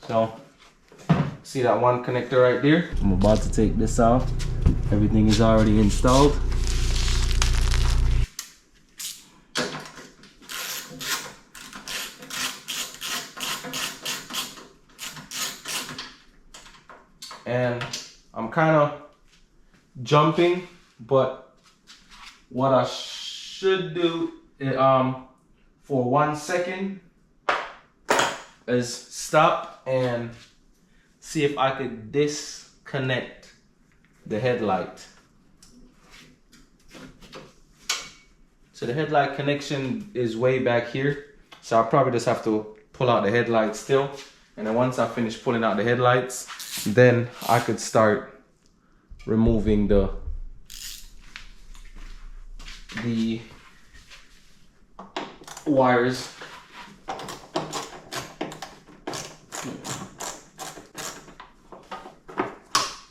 So, see that one connector right there? I'm about to take this off. Everything is already installed. And I'm kind of jumping, but what I should do for 1 second is stop and see if I could disconnect the headlight. So the headlight connection is way back here, so I'll probably just have to pull out the headlights still, and then once I finish pulling out the headlights, then I could start removing the wires.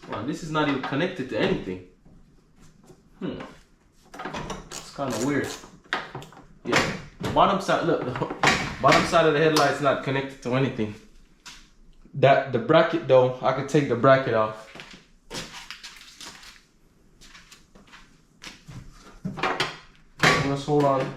Wow, this is not even connected to anything. It's kind of weird. Yeah, the bottom side, look, the bottom side of the headlight's not connected to anything. The bracket though, I could take the bracket off. Let's hold on.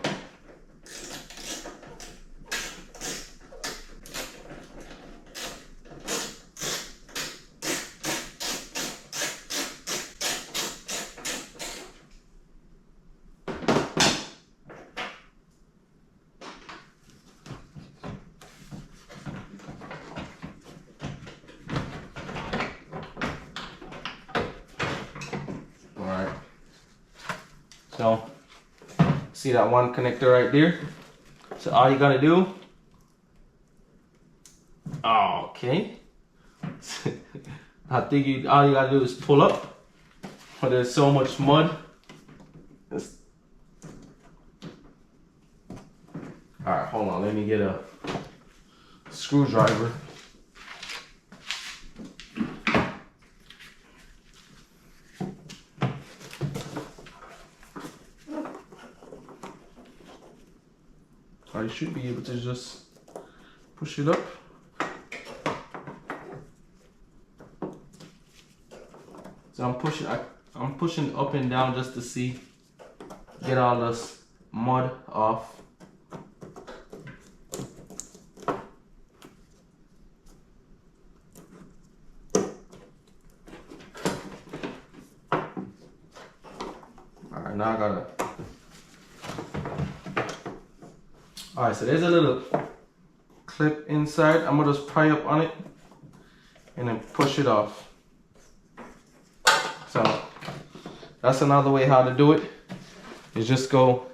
All right. So, see that one connector right there? So all you gotta do, okay. I think all you gotta do is pull up, but there's so much mud. All right, hold on, let me get a screwdriver. I should be able to just push it up. So I'm pushing up and down just to see, get all this mud off. All right, now I gotta. All right, so there's a little clip inside. I'm gonna just pry up on it and then push it off. So that's another way how to do it. You just go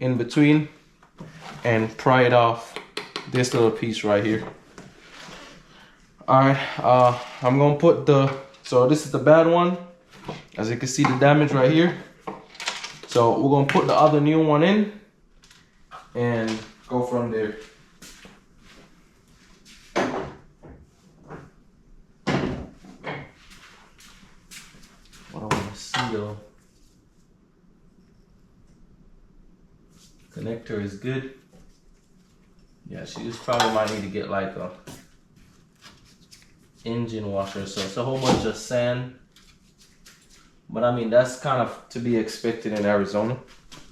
in between and pry it off this little piece right here. All right, I'm gonna put so this is the bad one. As you can see, the damage right here. So we're gonna put the other new one in and go from there. What I want to see though, connector is good. Yeah, she just probably might need to get like a engine washer. So it's a whole bunch of sand, but I mean that's kind of to be expected in Arizona.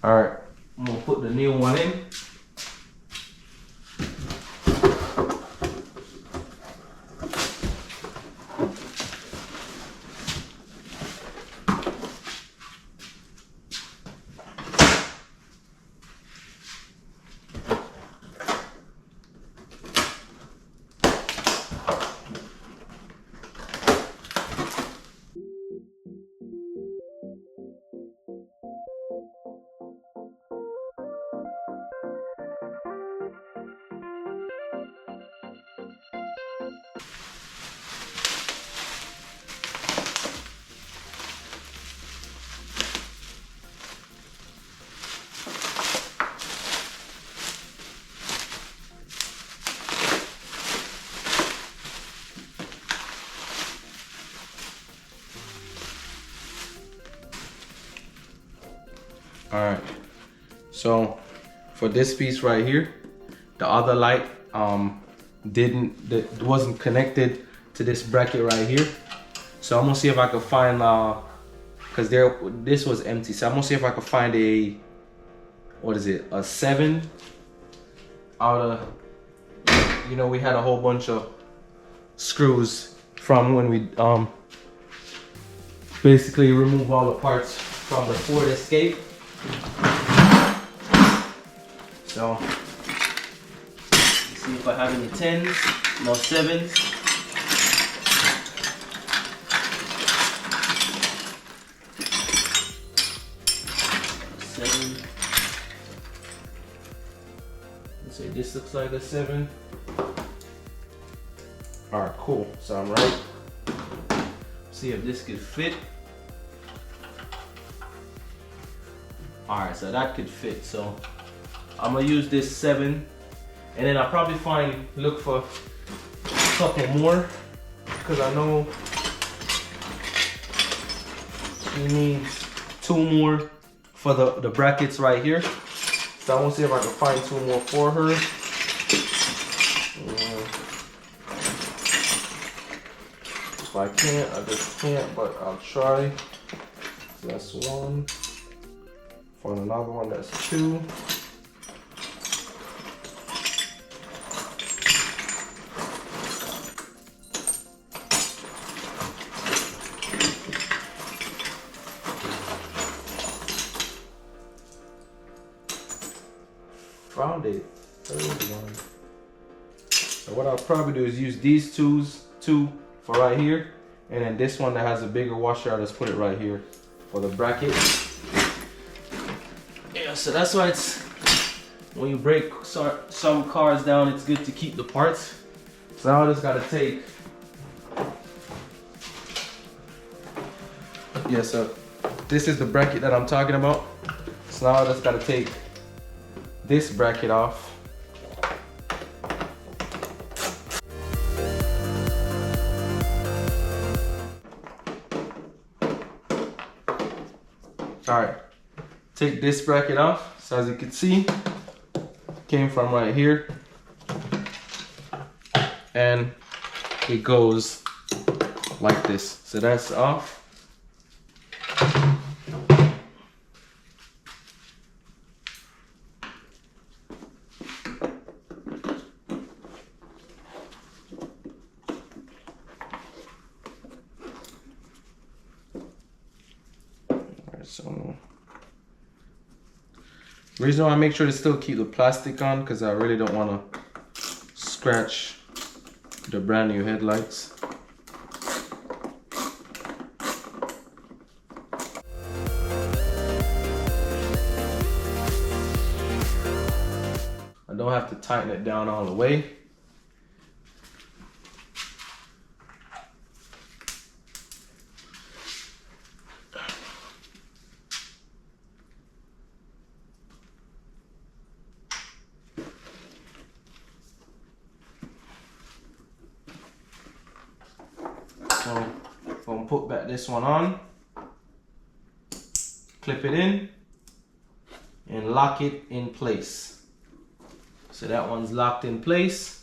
All right, I'm gonna put the new one in. All right, so for this piece right here, the other light, that wasn't connected to this bracket right here. So I'm gonna see if I can find because this was empty. So I'm gonna see if I can find a, what is it, a 7 out of, you know, we had a whole bunch of screws from when we basically remove all the parts from the Ford Escape. So let's see if I have any 10s, no 7s. Let's say this looks like a 7. All right, cool. So I'm right. See if this could fit. All right, so that could fit. So I'm gonna use this 7, and then I'll probably look for a couple more, because I know she needs 2 more for the brackets right here. So I'm gonna see if I can find 2 more for her. If I can't, I just can't, but I'll try. So that's 1. Find another one, that's 2. Found a 3rd one. So what I'll probably do is use these two for right here, and then this one that has a bigger washer, I'll just put it right here for the bracket. Yeah, so that's why it's, when you break some cars down, it's good to keep the parts. So now I just gotta take, yeah, so this is the bracket that I'm talking about. So now I just gotta take this bracket off. All right, take this bracket off. So as you can see, came from right here, and it goes like this. So that's off. So the reason why I make sure to still keep the plastic on, because I really don't want to scratch the brand new headlights. I don't have to tighten it down all the way. So I'm gonna put back this one on, clip it in, and lock it in place. So that one's locked in place.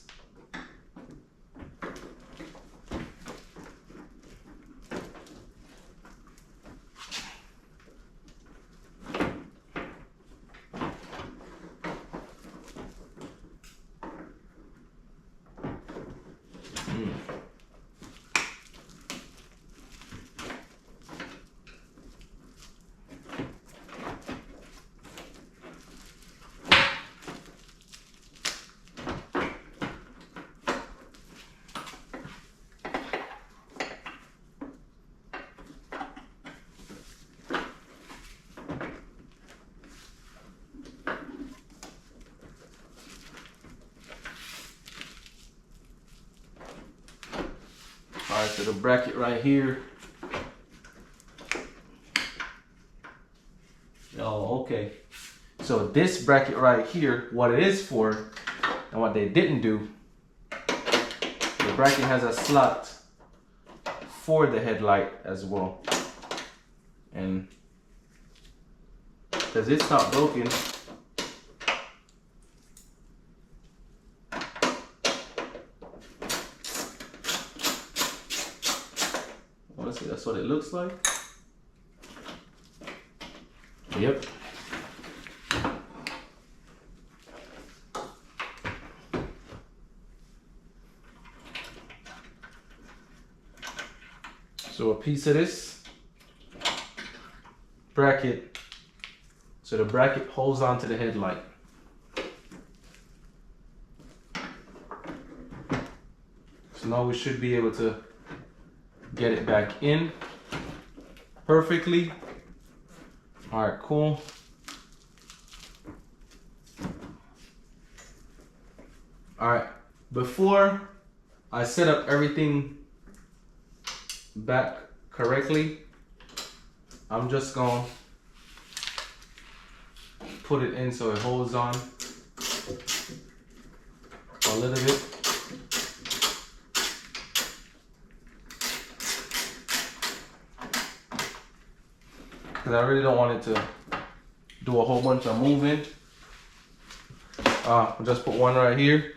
All right, so the bracket right here. Oh, okay. So this bracket right here, what it is for, and what they didn't do, the bracket has a slot for the headlight as well. And because it's not broken, That's what it looks like. Yep. So a piece of this bracket, so the bracket holds onto the headlight. So now we should be able to get it back in perfectly. All right, cool. All right, before I set up everything back correctly, I'm just gonna put it in so it holds on a little bit. Because I really don't want it to do a whole bunch of moving. I'll just put one right here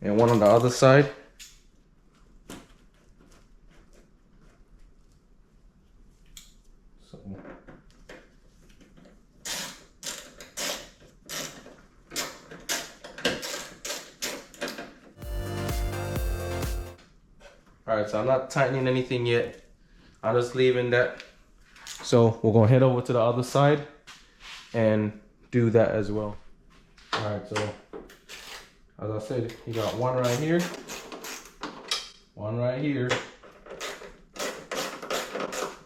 and one on the other side. So. Alright, so I'm not tightening anything yet. I'm just leaving that. So we're gonna head over to the other side and do that as well. Alright, so as I said, you got one right here, one right here.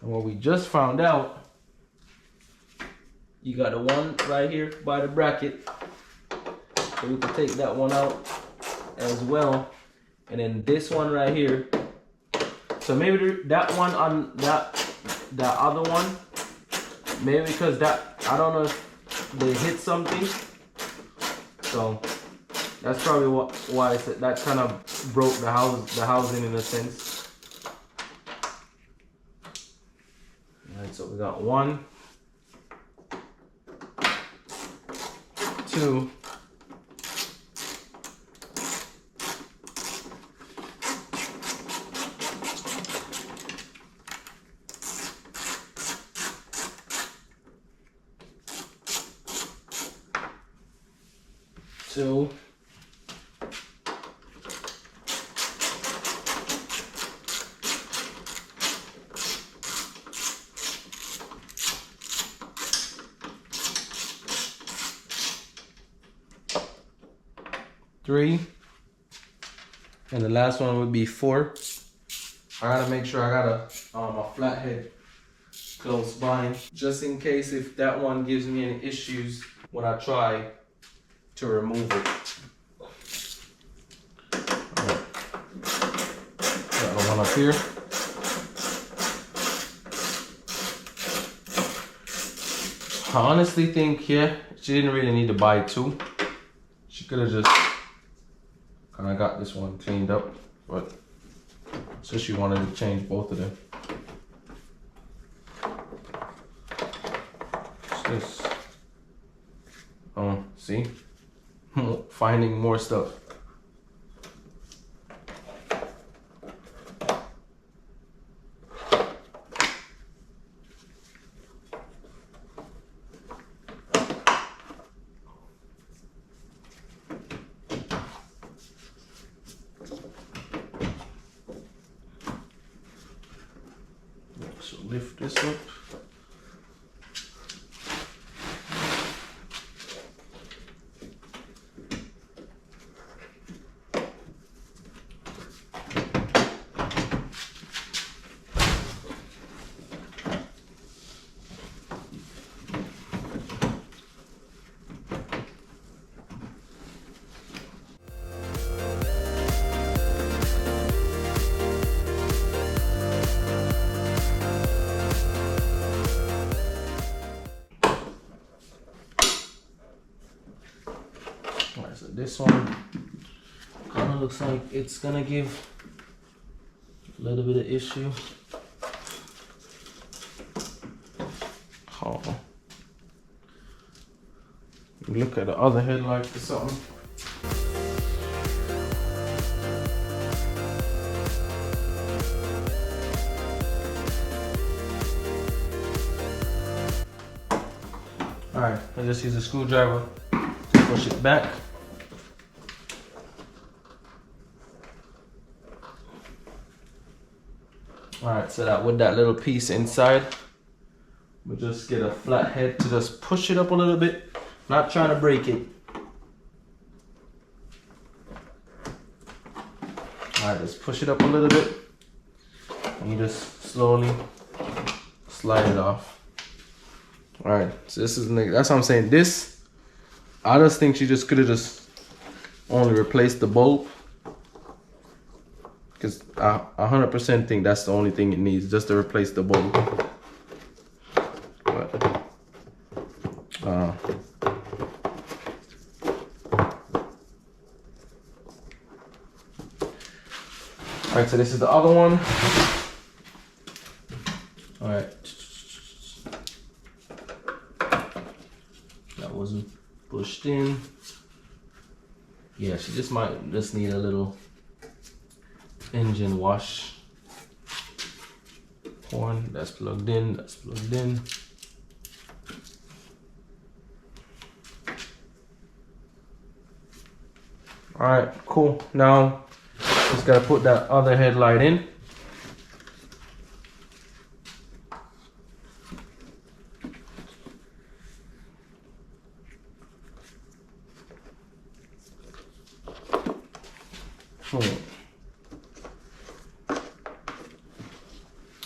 And what we just found out, you got the one right here by the bracket. So we can take that one out as well. And then this one right here. So maybe that one on that other one, maybe because that, I don't know if they hit something. So that's probably why that kind of broke the housing in a sense. Alright, so we got 1, 2, 2, 3, and the last one would be 4. I gotta make sure I got a flathead close by, just in case if that one gives me any issues when I try to remove it. Right. Got the one up here. I honestly think, yeah, she didn't really need to buy 2. She could have just kind of got this one cleaned up, but so she wanted to change both of them. What's this? Oh, see? Finding more stuff. So lift this up. Alright, so this one kind of looks like it's gonna give a little bit of issue. Oh. Look at the other headlight or something. Alright, I just use a screwdriver to push it back. Alright, so that with that little piece inside, we'll just get a flat head to just push it up a little bit. Not trying to break it. Alright, let's push it up a little bit. And you just slowly slide it off. Alright, so this is, that's what I'm saying. This, I just think she just could have just only replaced the bulb. Because I 100% think that's the only thing it needs, just to replace the bulb. But, alright, so this is the other one. Alright. That wasn't pushed in. Yeah, she just might just need a little engine wash. Horn, that's plugged in, that's plugged in. Alright, cool. Now, just gotta put that other headlight in.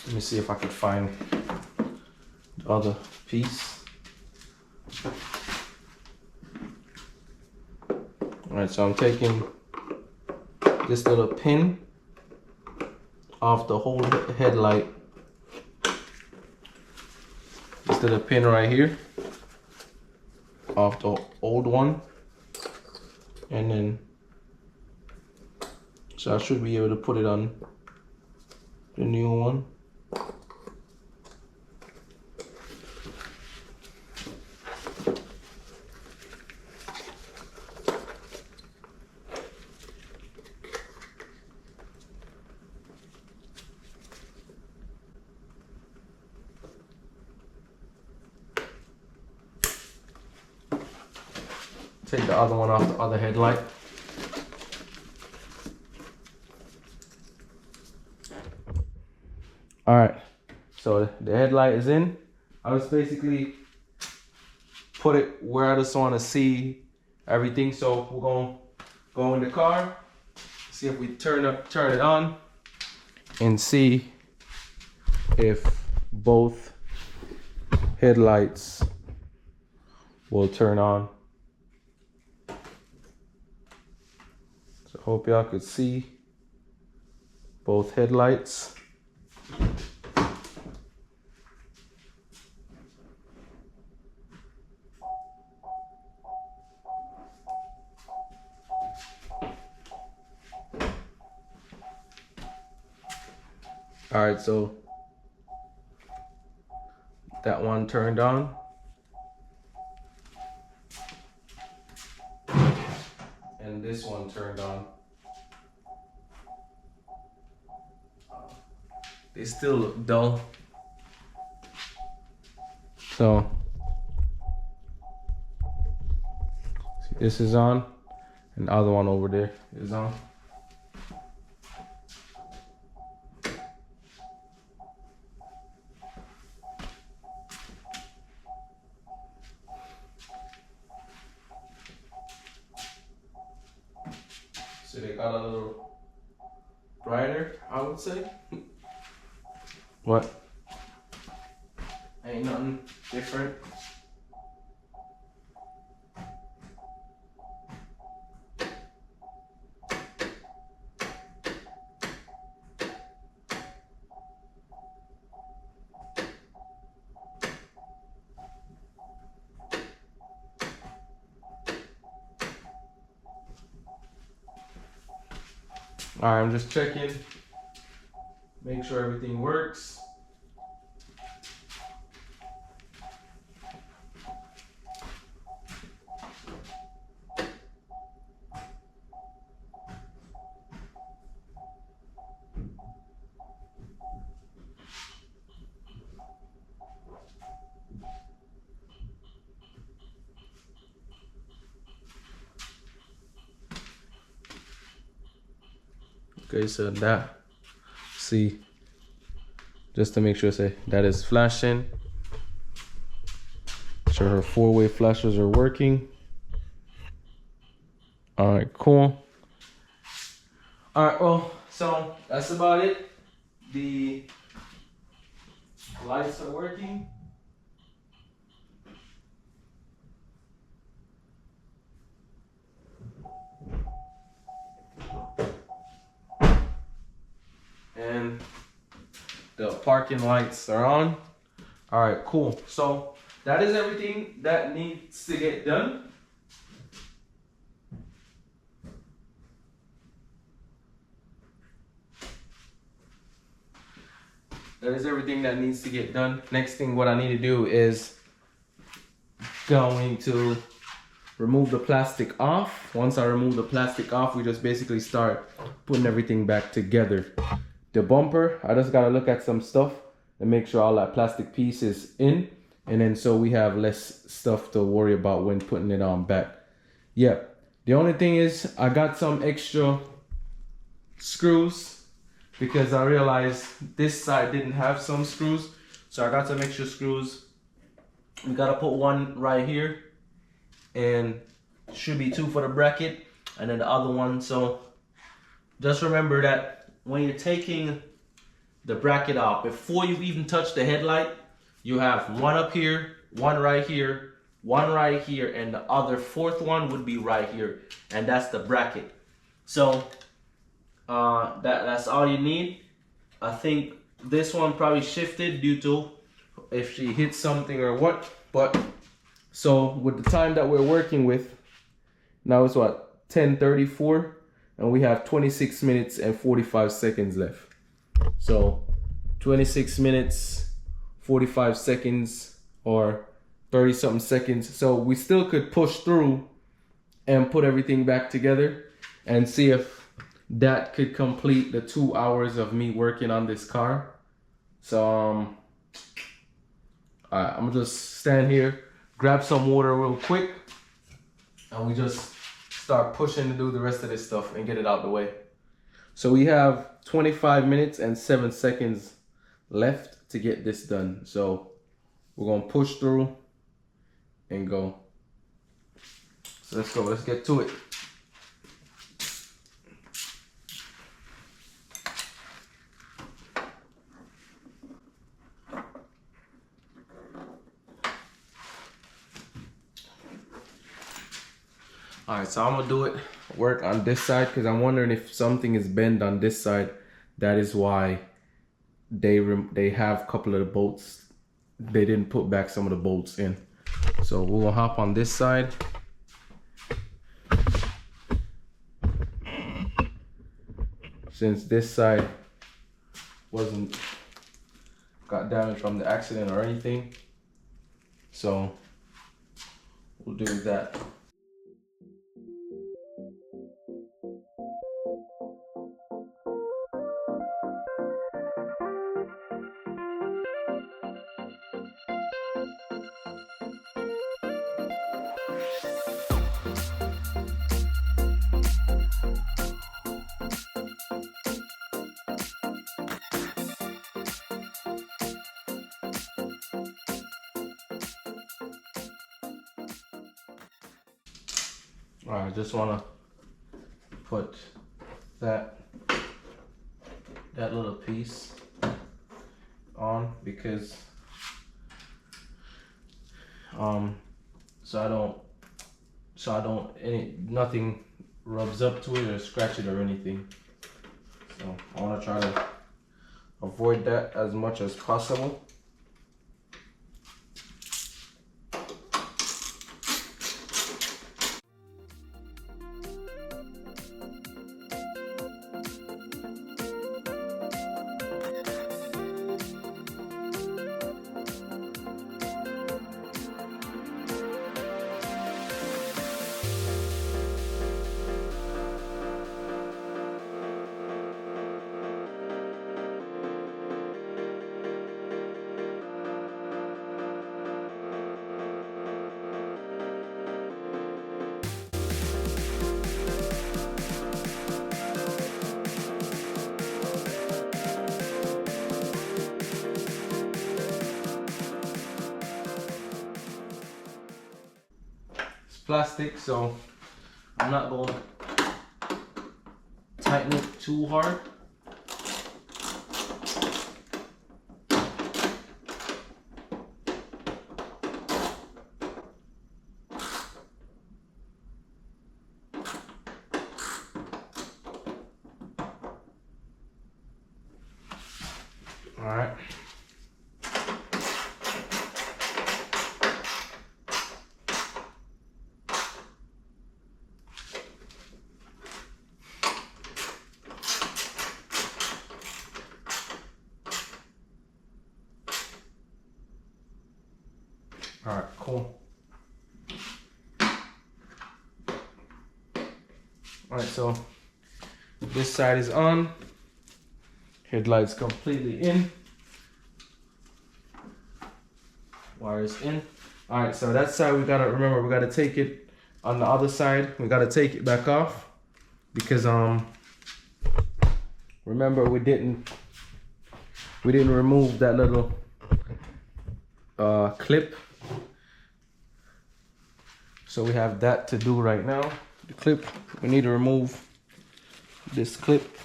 Let me see if I can find the other piece. Alright, so I'm taking this little pin off the whole headlight. This little pin right here off the old one. And then, so I should be able to put it on the new one. Take the other one off the other headlight. Alright, so the headlight is in. I just basically put it where I just want to see everything. So we're going to go in the car, see if we turn it on, and see if both headlights will turn on. So hope y'all could see both headlights. All right, so that one turned on. And this one turned on. They still look dull. So, see, this is on, and the other one over there is on. So they got a little brighter, I would say. What? Ain't nothing different. All right, I'm just checking, make sure everything works. Okay, so that, see, just to make sure, say that is flashing. Sure her 4-way flashers are working. All right, cool. All right, well, so that's about it. The lights are working. And the parking lights are on. All right, cool. So that is everything that needs to get done. That is everything that needs to get done. Next thing what I need to do is going to remove the plastic off. Once I remove the plastic off, we just basically start putting everything back together. The bumper, I just gotta look at some stuff and make sure all that plastic piece is in. And then so we have less stuff to worry about when putting it on back. Yeah, the only thing is I got some extra screws because I realized this side didn't have some screws. So I got some extra screws. We gotta put one right here and should be 2 for the bracket and then the other one. So just remember that when you're taking the bracket off, before you even touch the headlight, you have one up here, one right here, one right here, and the other 4th one would be right here, and that's the bracket. So that's all you need. I think this one probably shifted due to if she hit something or what, but so with the time that we're working with now, it's what, 10:34, and we have 26 minutes and 45 seconds left. So 26 minutes 45 seconds or 30 something seconds. So we still could push through and put everything back together and see if that could complete the 2 hours of me working on this car. So alright, I'm gonna just stand here, grab some water real quick, and we just start pushing to do the rest of this stuff and get it out the way. So we have 25 minutes and 7 seconds left to get this done. So we're gonna push through and go. So let's go, let's get to it. All right, so I'm gonna do it, work on this side, because I'm wondering if something is bent on this side. That is why they have a couple of the bolts. They didn't put back some of the bolts in. So we're gonna hop on this side. Since this side got damaged from the accident or anything. So we'll do that. All right, I just want to put that little piece on because nothing rubs up to it or scratch it or anything. So I want to try to avoid that as much as possible. plastic, so I'm not going to tighten it too hard. All right. All right, cool. All right, so this side is on. Headlights completely in. Wires in. All right, so that side we gotta remember, we gotta take it on the other side. We gotta take it back off because remember we didn't remove that little clip. So we have that to do right now. The clip, we need to remove this clip.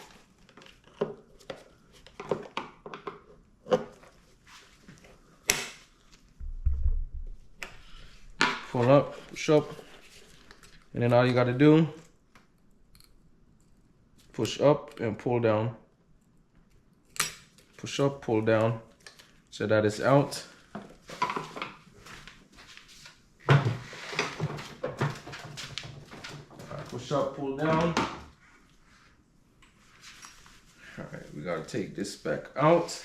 Pull up, push up, and then all you gotta do, push up and pull down. Push up, pull down, so that is out. Push up, pull down. All right, we gotta take this back out.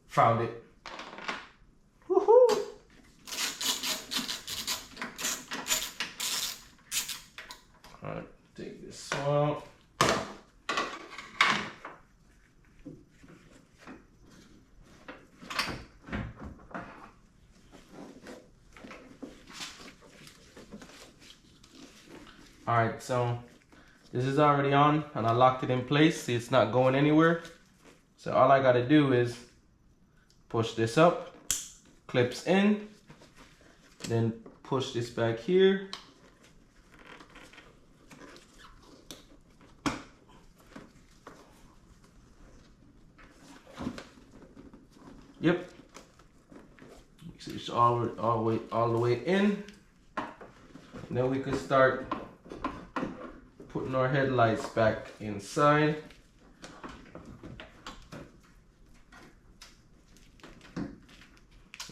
Found it. Woohoo! All right, take this one out. All right, so this is already on and I locked it in place. See, it's not going anywhere. So all I gotta do is push this up, clips in, then push this back here. Yep. So it's all the way in. And then we can start putting our headlights back inside.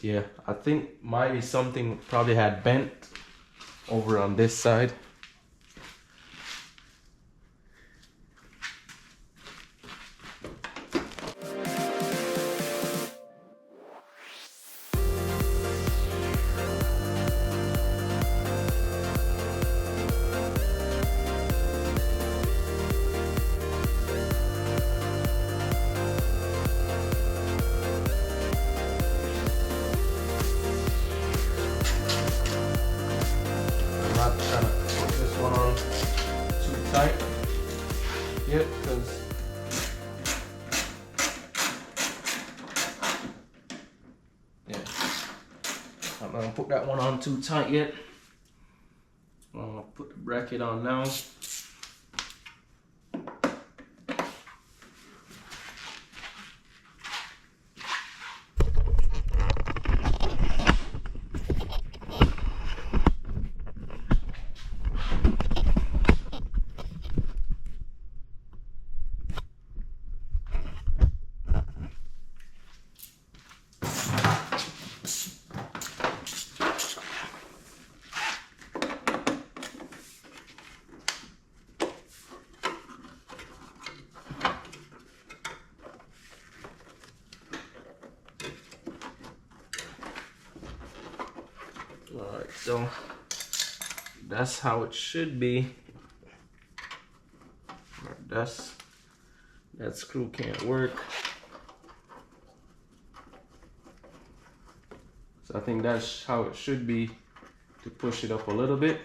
Yeah, I think maybe something probably had bent over on this side. Tight. Yep, because yeah, I'm not gonna put that one on too tight yet. I'm gonna put the bracket on now. Alright, so that's how it should be. That screw can't work. So I think that's how it should be to push it up a little bit.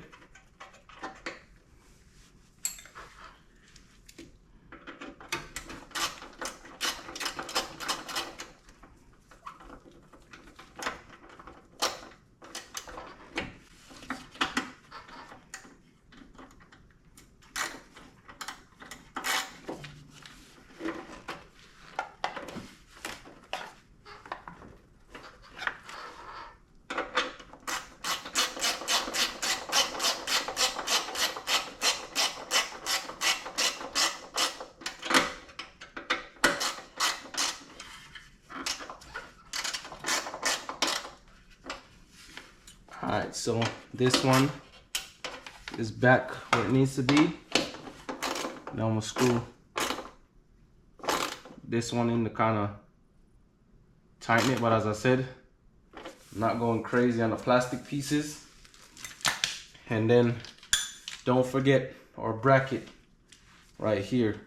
Alright, so this one is back where it needs to be. Now I'm gonna screw this one in to kind of tighten it, but as I said, I'm not going crazy on the plastic pieces. And then don't forget our bracket right here.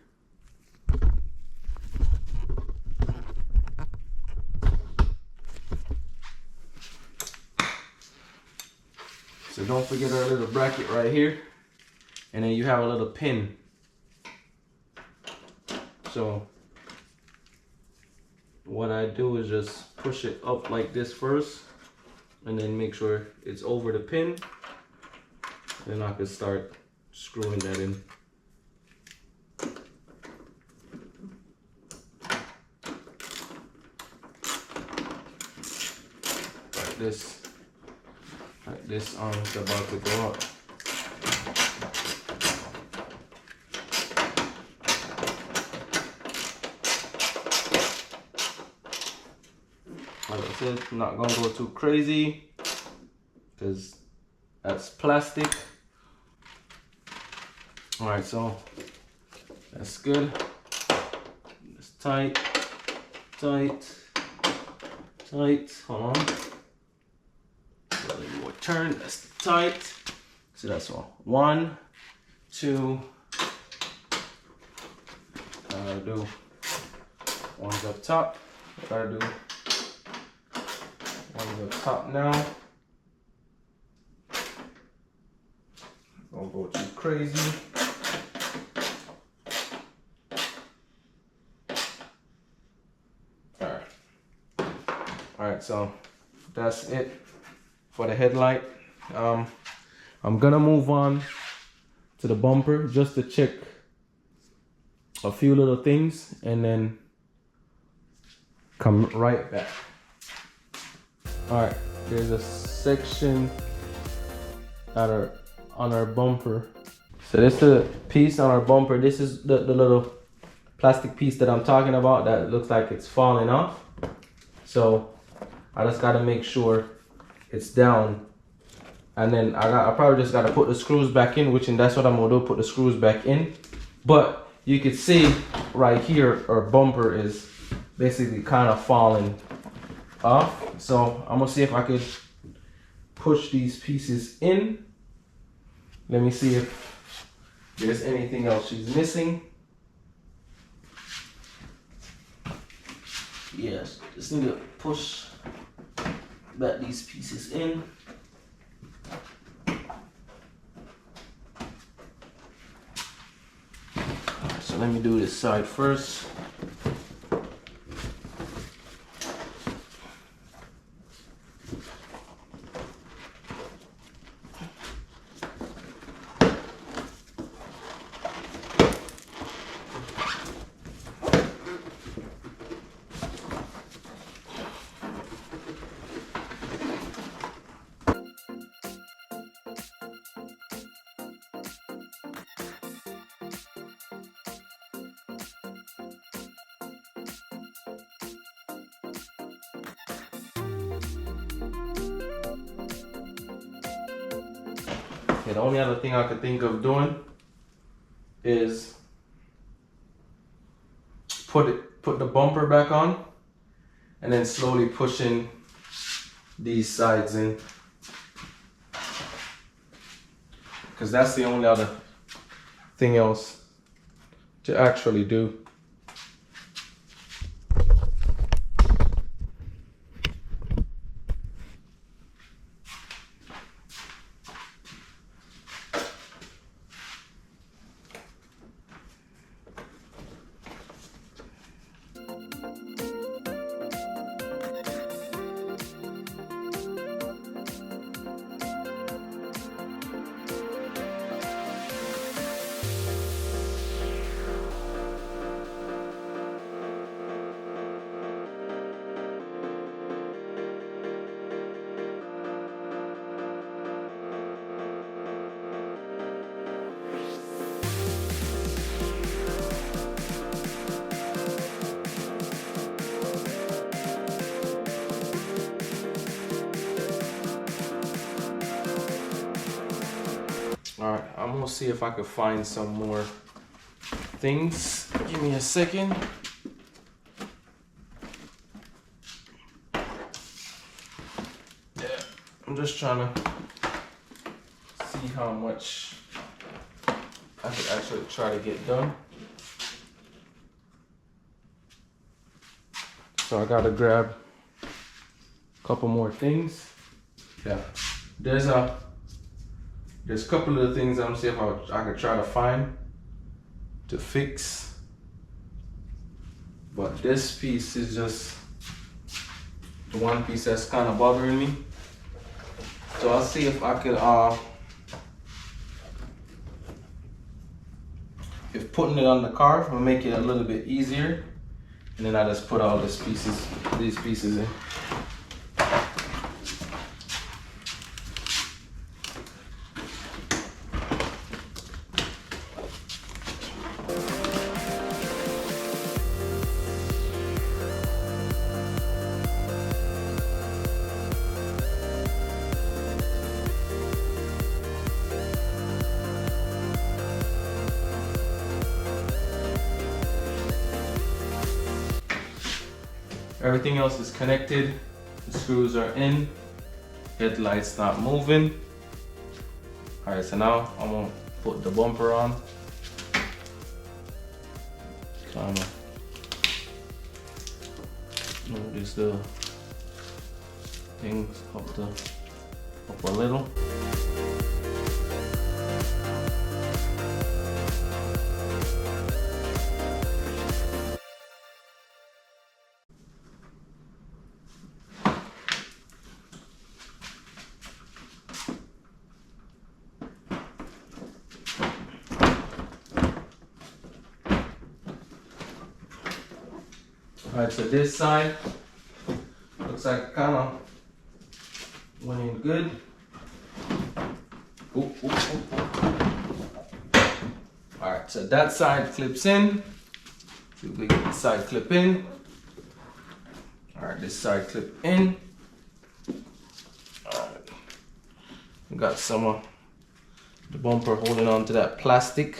So don't forget our little bracket right here. And then you have a little pin. So what I do is just push it up like this first, and then make sure it's over the pin. Then I can start screwing that in. Like this arm's about to go up. Like I said, I'm not gonna go too crazy because that's plastic. Alright, so that's good. It's tight, tight, tight. Hold on. One more turn. That's tight. So that's all. 1, 2. Gotta do one's up top. Gotta do one's up top now. Don't go too crazy. Alright, so that's it for the headlight. I'm gonna move on to the bumper just to check a few little things and then come right back. Alright, there's a section on our bumper. So this is the piece on our bumper. This is the little plastic piece that I'm talking about that looks like it's falling off. So I just gotta make sure it's down, and then I probably just gotta put the screws back in, and that's what I'm gonna do, put the screws back in. But you can see right here our bumper is basically kind of falling off. So I'm gonna see if I could push these pieces in. Let me see if there's anything else she's missing. Yes, just need to push back these pieces in. Alright, so let me do this side first. Okay, the only other thing I could think of doing is put the bumper back on and then slowly pushing these sides in. because that's the only other thing else to actually do. All right, I'm gonna see if I can find some more things. Give me a second. Yeah, I'm just trying to see how much I could actually try to get done. So I gotta grab a couple more things. Yeah, there's a couple of the things I'm gonna see if I could try to find to fix. But this piece is just the one piece that's kind of bothering me. So I'll see if I could, if putting it on the car will make it a little bit easier. And then I just put all these pieces in. Everything else is connected. The screws are in. Headlights not moving. All right, so now I'm gonna put the bumper on. So I'm gonna move these little things up a little. Alright, so this side looks like it kind of went in good. Alright, so that side clips in. See if we get the side clip in. Alright, this side clip in. Alright, we got some of the bumper holding on to that plastic.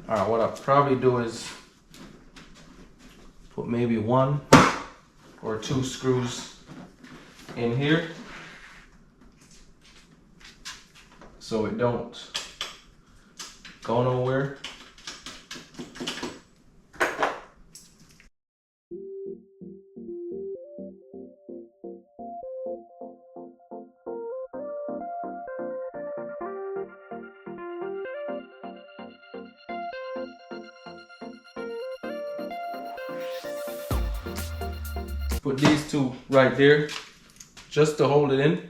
Alright, what I'll probably do is put maybe 1 or 2 screws in here so it don't go nowhere. Put these 2 right there just to hold it in.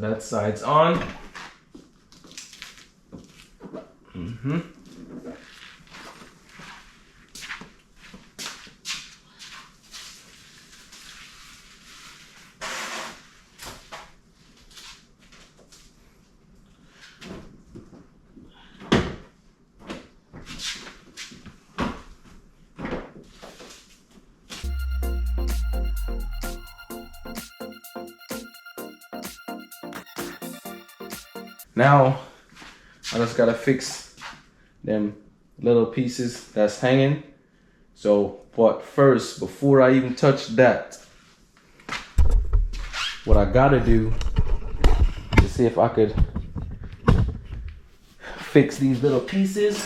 that side's on. Now I just gotta fix them little pieces that's hanging. So, but first, before I even touch that, what I gotta do is see if I could fix these little pieces.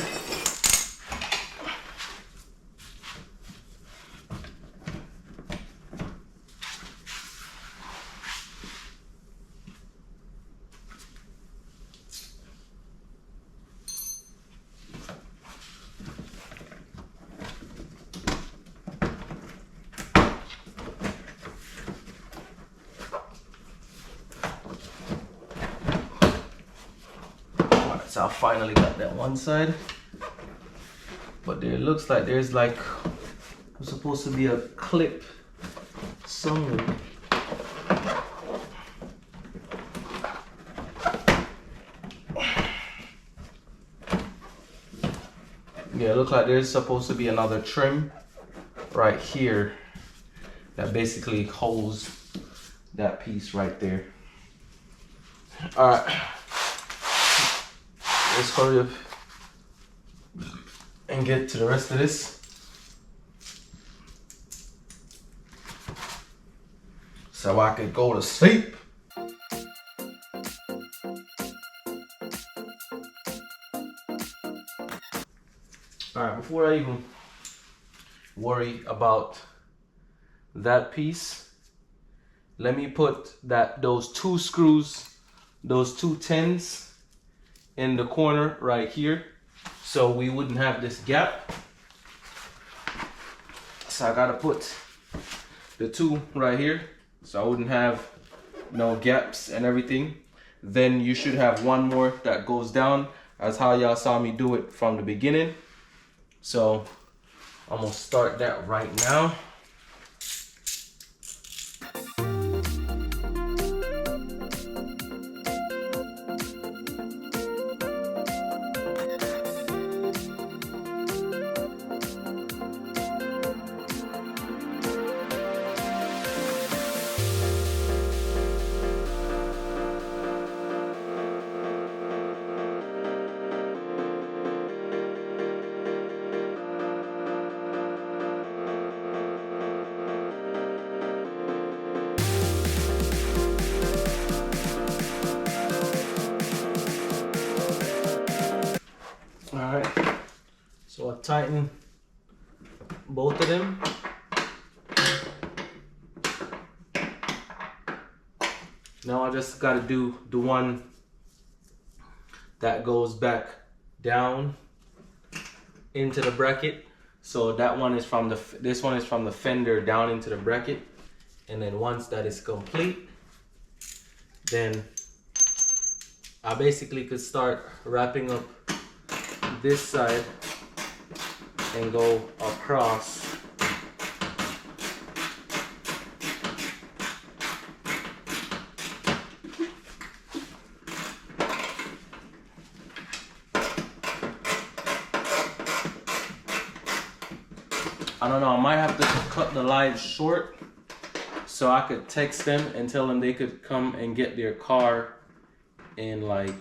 So I finally got that one side, but there looks like there's like supposed to be a clip somewhere. Yeah, it looks like there's supposed to be another trim right here that basically holds that piece right there. All right. Let's hurry up and get to the rest of this. So I could go to sleep. Alright, before I even worry about that piece, let me put those two screws, those 2 10s in the corner right here, so we wouldn't have this gap. So I gotta put the 2 right here, so I wouldn't have no gaps and everything. Then you should have one more that goes down, as how y'all saw me do it from the beginning. So I'm gonna start that right now. Alright, so I tighten both of them. Now I just gotta do the one that goes back down into the bracket. So that one is from this one is from the fender down into the bracket. And then once that is complete, then I basically could start wrapping up this side and go across. I don't know, I might have to cut the live short so I could text them and tell them they could come and get their car in like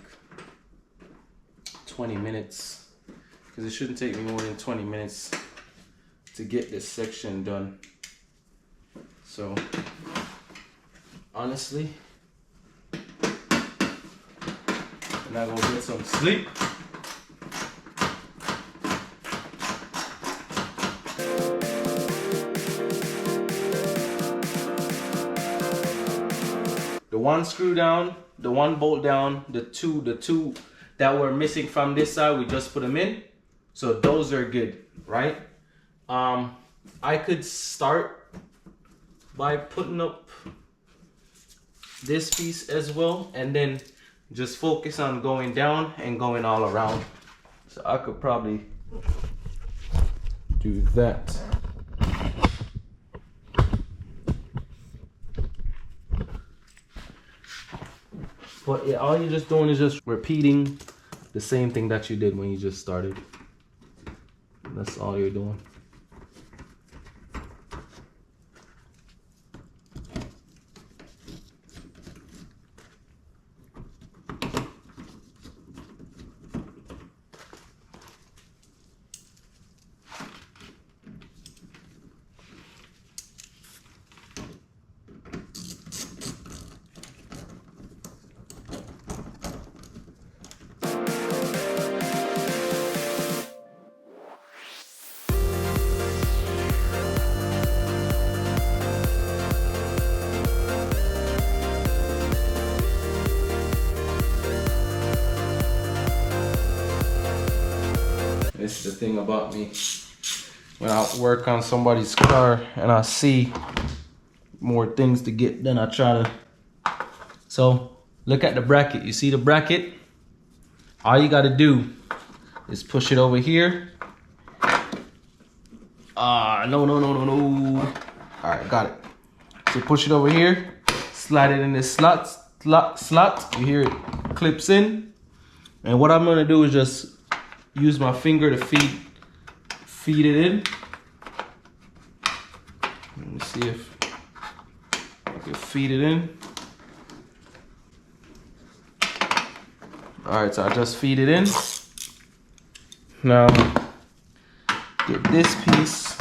20 minutes. Because it shouldn't take me more than 20 minutes to get this section done. So, honestly, I'm not gonna get some sleep. The one screw down, the one bolt down, the two that were missing from this side, we just put them in. So those are good, right? I could start by putting up this piece as well, and then just focus on going down and going all around. So I could probably do that. But yeah, all you're just doing is just repeating the same thing that you did when you just started. That's all you're doing. This is the thing about me. When I work on somebody's car and I see more things to get done, I try to. So look at the bracket. You see the bracket? All you gotta do is push it over here. No. All right, got it. So push it over here, slide it in this slot. You hear it clips in. And what I'm gonna do is just use my finger to feed it in. Let me see if I can feed it in. All right, so I just feed it in. Now get this piece.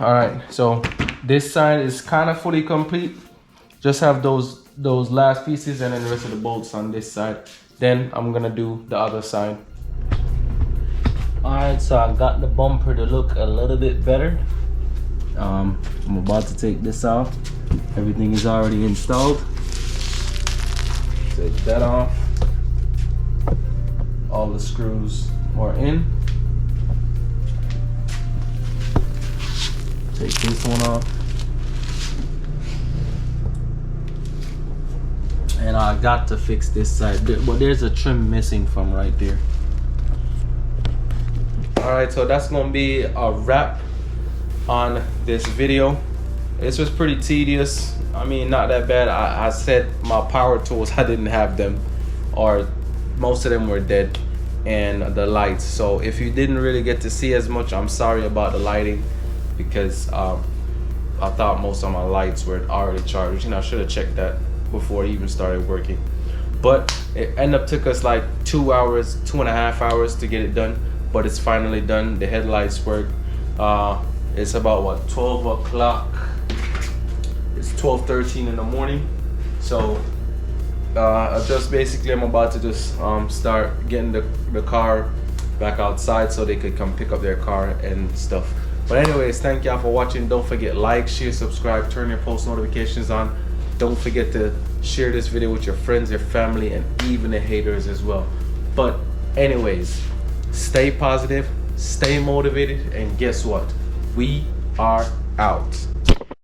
All right, so this side is kind of fully complete. Just have those last pieces and then the rest of the bolts on this side. Then I'm gonna do the other side. All right, so I got the bumper to look a little bit better. I'm about to take this off. Everything is already installed. Take that off. All the screws are in. Take this one off. And I got to fix this side, but there's a trim missing from right there. All right, so that's gonna be a wrap on this video. This was pretty tedious. I mean, not that bad. I said my power tools, I didn't have them, or most of them were dead, and the lights. So if you didn't really get to see as much, I'm sorry about the lighting, because I thought most of my lights were already charged. You know, I should have checked that before it even started working. But it ended up took us like 2 hours, 2.5 hours to get it done. But it's finally done. The headlights work. It's about what, 12 o'clock. It's 12:13 in the morning. So just basically I'm about to just start getting the car back outside so they could come pick up their car and stuff. But anyways, thank y'all for watching. Don't forget, like, share, subscribe, turn your post notifications on. Don't forget to share this video with your friends, your family, and even the haters as well. But anyways, stay positive, stay motivated, and guess what? We are out.